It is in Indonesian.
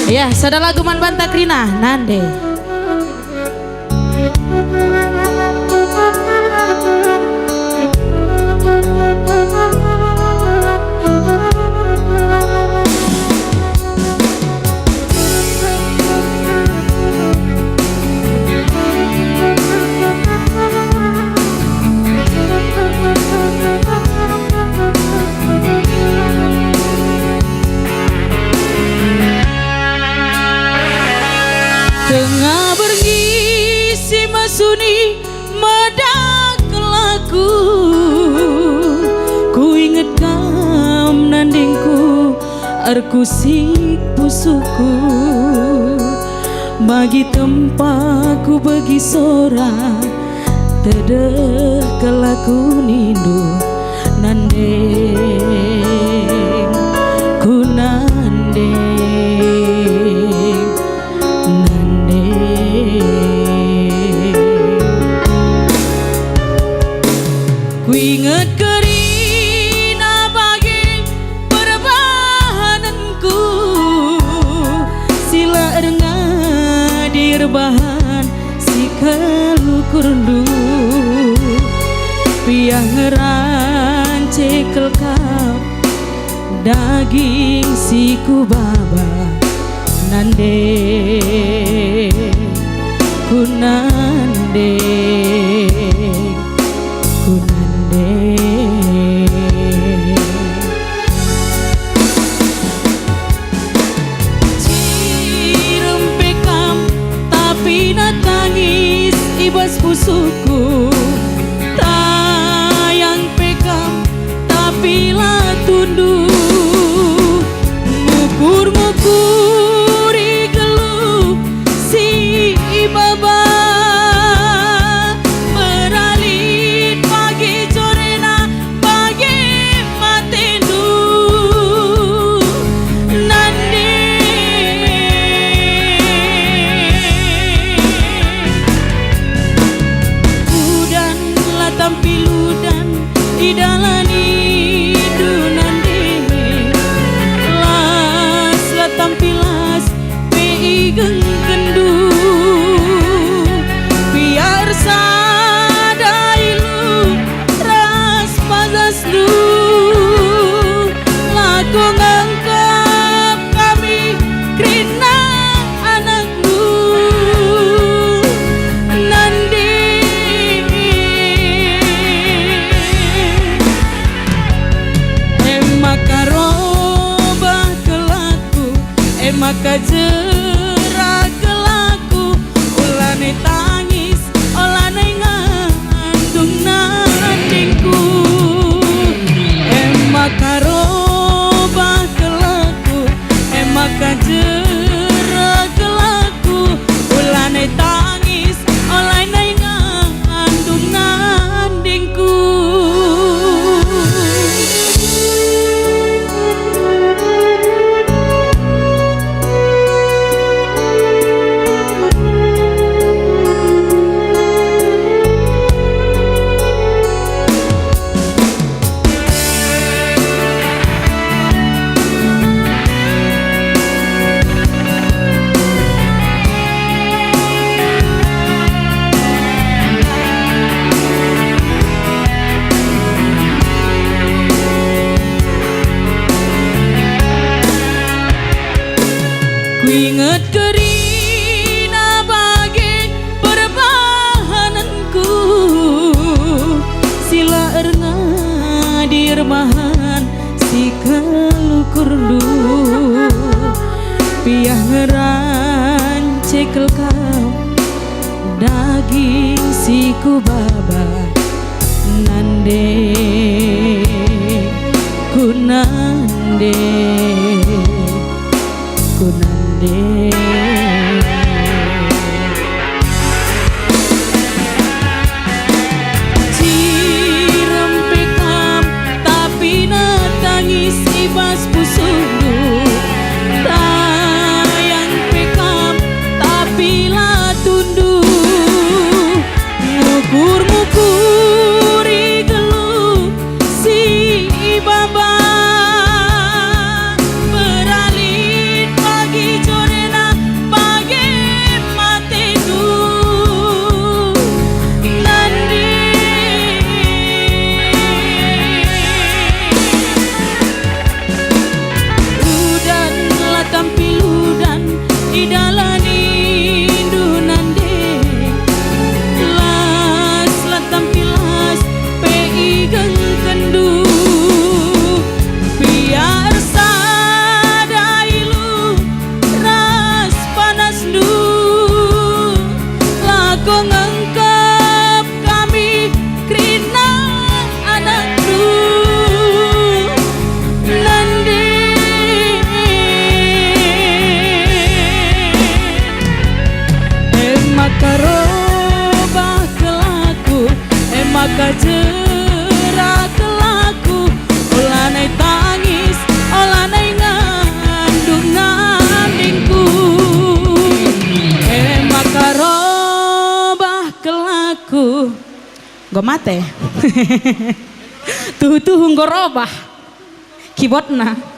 Ya, sada lagu man Banta Krina Nande. Tengah berngisi masuni medak laku, ku inget kam nandingku arku sik pusuku, bagi tempaku bagi sora tedeh kelaku nindu nandeng ku nandeng. Ku inget kerina bagi perbahananku, sila ngadir bahan si kalukurdu, piah ngerance kelkap daging si kubaba nandeng ku nandeng ku nandeng. Cirempekam tapi natangis ibas pusuku, tayang pekam tapi lah tundu, ngukur-ngukuri geluh si baba. Idalani dunande las latam pilas pi geng kendu, biar sadailu ras pazas lu laku ngangkap kami krina anak lu nande. Maka jerak kelaku ulane tangis olane ngandung nandingku, maka robah kelaku maka jerak kelaku ulane tangis olane ngandung nandingku. Ku inget kerina bagi perbahananku, sila ngadir bahan si kalukurdu, piah ngerance kelkap daging si kubaba nandeng ku nandeng ku nandeng. Cirempekam tapi natangis ibas pusuku, tayang pekam tapi lah tundu, ngukur Go ngengkep kami krina anakku nandi maka robah kelaku maka jerak kelaku olanai tangis olanai ngandung ngandingku maka robah kelaku go mate tuh nggo robah keyboardna